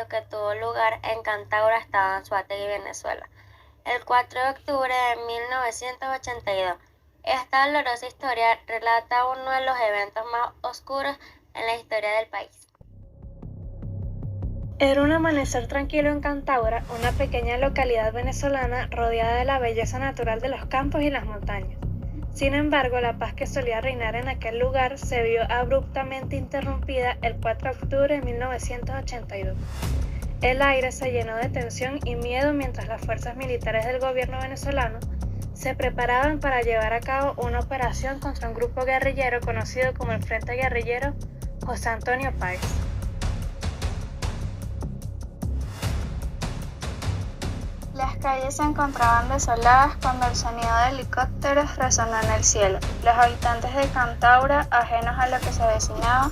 evento que tuvo lugar en Cantaura, estado Anzoátegui, Venezuela, el 4 de octubre de 1982. Esta dolorosa historia relata uno de los eventos más oscuros en la historia del país. Era un amanecer tranquilo en Cantaura, una pequeña localidad venezolana rodeada de la belleza natural de los campos y las montañas. Sin embargo, la paz que solía reinar en aquel lugar se vio abruptamente interrumpida el 4 de octubre de 1982. El aire se llenó de tensión y miedo mientras las fuerzas militares del gobierno venezolano se preparaban para llevar a cabo una operación contra un grupo guerrillero conocido como el Frente Guerrillero José Antonio Páez. Las calles se encontraban desoladas cuando el sonido de helicópteros resonó en el cielo. Los habitantes de Cantaura, ajenos a lo que se avecinaba,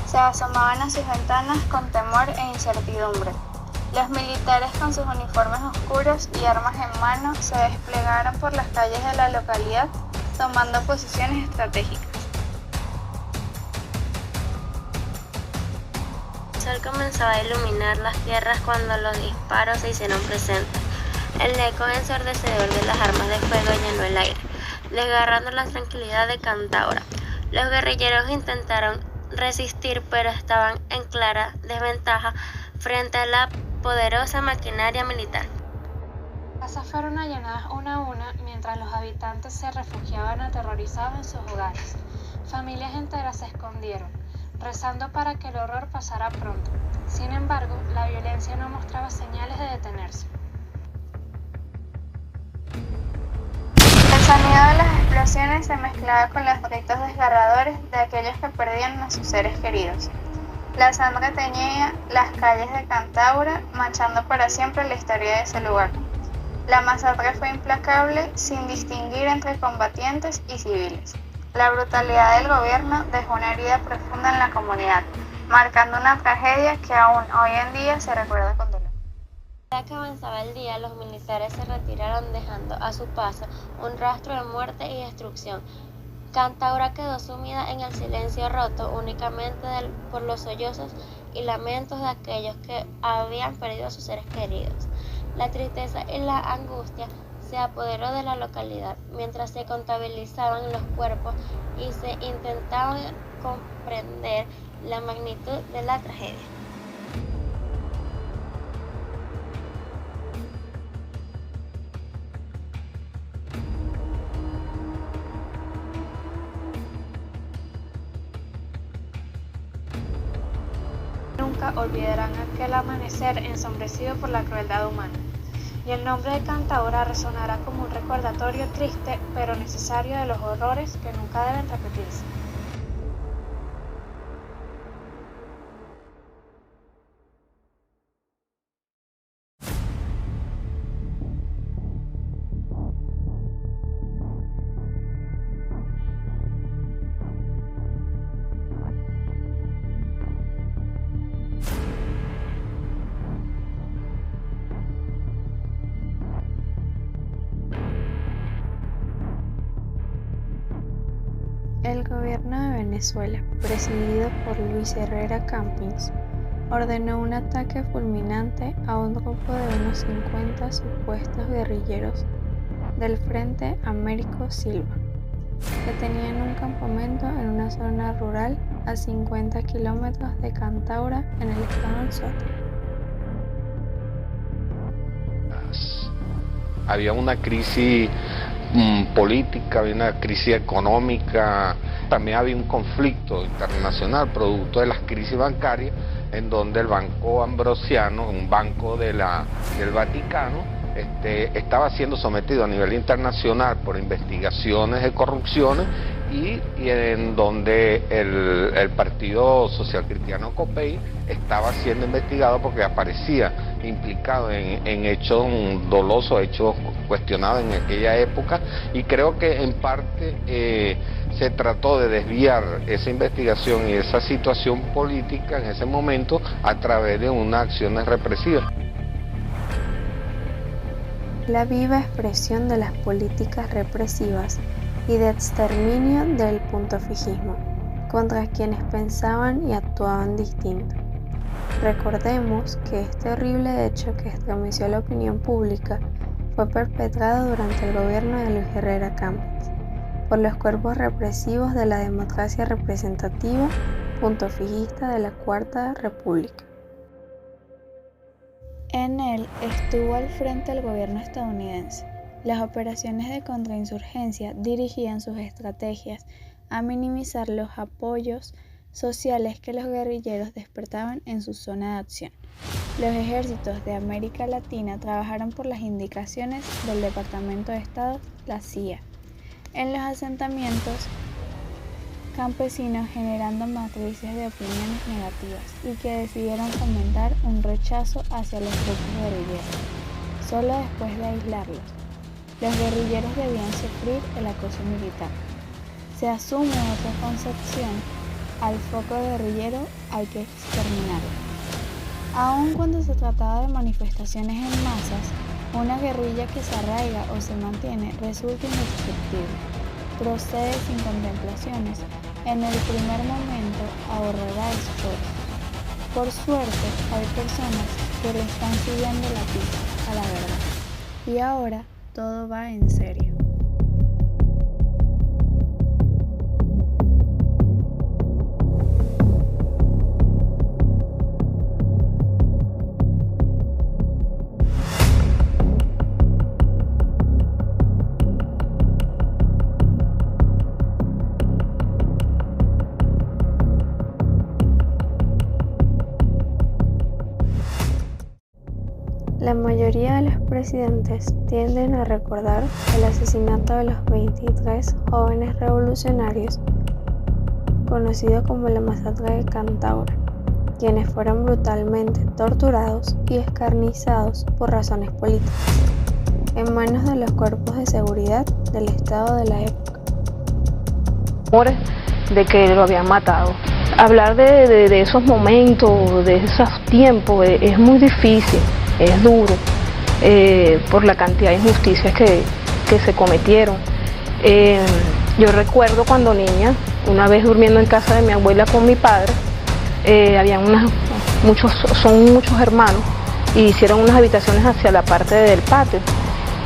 se asomaban a sus ventanas con temor e incertidumbre. Los militares, con sus uniformes oscuros y armas en mano, se desplegaron por las calles de la localidad, tomando posiciones estratégicas. El sol comenzaba a iluminar las tierras cuando los disparos se hicieron presentes. El eco ensordecedor de las armas de fuego llenó el aire, desgarrando la tranquilidad de Cantaura. Los guerrilleros intentaron resistir, pero estaban en clara desventaja frente a la poderosa maquinaria militar. Las casas fueron allanadas una a una mientras los habitantes se refugiaban aterrorizados en sus hogares. Familias enteras se escondieron, rezando para que el horror pasara pronto. Sin embargo, la violencia no mostraba señales de detenerse. El sonido de las explosiones se mezclaba con los gritos desgarradores de aquellos que perdían a sus seres queridos. La sangre teñía las calles de Cantaura, manchando para siempre la historia de ese lugar. La masacre fue implacable, sin distinguir entre combatientes y civiles. La brutalidad del gobierno dejó una herida profunda en la comunidad, marcando una tragedia que aún hoy en día se recuerda con dolor. A medida que avanzaba el día, los militares se retiraron dejando a su paso un rastro de muerte y destrucción. Cantaura quedó sumida en el silencio roto únicamente por los sollozos y lamentos de aquellos que habían perdido a sus seres queridos. La tristeza y la angustia se apoderó de la localidad, mientras se contabilizaban los cuerpos y se intentaba comprender la magnitud de la tragedia. Nunca olvidarán aquel amanecer ensombrecido por la crueldad humana. Y el nombre de Cantaura resonará como un recordatorio triste pero necesario de los horrores que nunca deben repetirse. El gobierno de Venezuela, presidido por Luis Herrera Campins, ordenó un ataque fulminante a un grupo de unos 50 supuestos guerrilleros del Frente Américo Silva, que tenían un campamento en una zona rural a 50 kilómetros de Cantaura, en el estado Anzoátegui. Había una crisis política, había una crisis económica, también había un conflicto internacional producto de las crisis bancarias, en donde el Banco Ambrosiano, un banco del Vaticano, estaba siendo sometido a nivel internacional por investigaciones de corrupción y en donde el Partido Social Cristiano COPEI estaba siendo investigado porque aparecía implicado en hechos dolosos, hechos cuestionados en aquella época, y creo que en parte se trató de desviar esa investigación y esa situación política en ese momento a través de unas acciones represivas. La viva expresión de las políticas represivas y de exterminio del puntofijismo contra quienes pensaban y actuaban distinto. Recordemos que este horrible hecho que estremeció la opinión pública fue perpetrado durante el gobierno de Luis Herrera Campos por los cuerpos represivos de la democracia representativa, punto fijista de la Cuarta República. En él estuvo al frente el gobierno estadounidense. Las operaciones de contrainsurgencia dirigían sus estrategias a minimizar los apoyos sociales que los guerrilleros despertaban en su zona de acción. Los ejércitos de América Latina trabajaron por las indicaciones del Departamento de Estado, la CIA, en los asentamientos campesinos, generando matrices de opiniones negativas y que decidieron fomentar un rechazo hacia los grupos guerrilleros. Solo después de aislarlos, los guerrilleros debían sufrir el acoso militar. Se asume otra concepción: al foco guerrillero hay que exterminarlo. Aun cuando se trataba de manifestaciones en masas, una guerrilla que se arraiga o se mantiene resulta indestructible. Procede sin contemplaciones, en el primer momento ahorrará esfuerzo. Por suerte, hay personas que le están siguiendo la pista a la verdad. Y ahora todo va en serio. La mayoría de los presidentes tienden a recordar el asesinato de los 23 jóvenes revolucionarios, conocido como la masacre de Cantaura, quienes fueron brutalmente torturados y escarnizados por razones políticas, en manos de los cuerpos de seguridad del Estado de la época. De que lo habían matado. Hablar de esos momentos, de esos tiempos, es muy difícil. Es duro por la cantidad de injusticias que se cometieron. Yo recuerdo cuando niña, una vez durmiendo en casa de mi abuela con mi padre, son muchos hermanos y hicieron unas habitaciones hacia la parte del patio.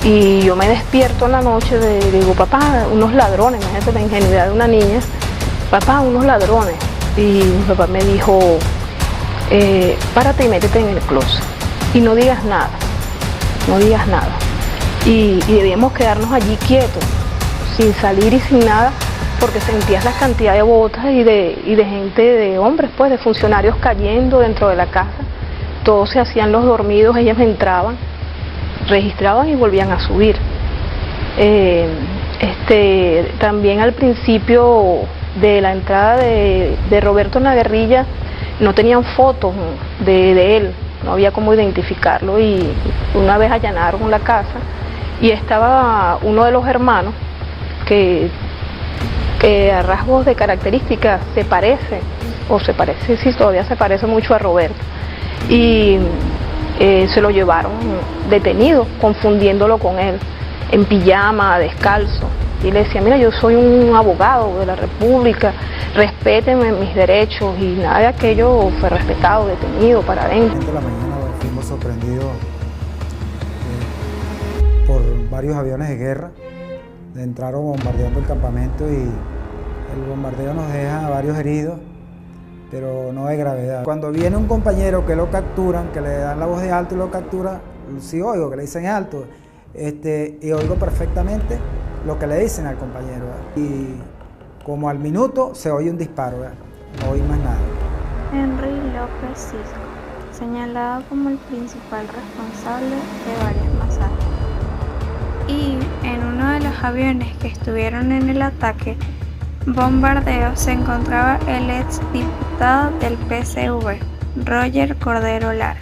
Y yo me despierto en la noche y digo, papá, unos ladrones, imagínate la ingenuidad de una niña, papá, unos ladrones. Y mi papá me dijo, párate y métete en el closet. Y no digas nada, y debíamos quedarnos allí quietos, sin salir y sin nada, porque sentías la cantidad de botas y de gente, de hombres, pues, de funcionarios cayendo dentro de la casa. Todos se hacían los dormidos, ellos entraban, registraban y volvían a subir. También al principio de la entrada de Roberto en la guerrilla, no tenían fotos de él. No había cómo identificarlo, y una vez allanaron la casa y estaba uno de los hermanos que a rasgos de características todavía se parece mucho a Roberto, y se lo llevaron detenido, confundiéndolo con él, en pijama, descalzo. Y le decía, mira, yo soy un abogado de la República, respéteme mis derechos, y nada de aquello fue respetado, detenido para adentro. De la mañana fuimos sorprendidos por varios aviones de guerra, entraron bombardeando el campamento, y el bombardeo nos deja varios heridos, pero no de gravedad. Cuando viene un compañero que lo capturan, que le dan la voz de alto y lo captura, sí oigo que le dicen alto, y oigo perfectamente lo que le dicen al compañero, y como al minuto se oye un disparo, no oí más nada. Henry López Cisco, señalado como el principal responsable de varias masacres. Y en uno de los aviones que estuvieron en el ataque bombardeo se encontraba el ex diputado del PCV, Roger Cordero Lara.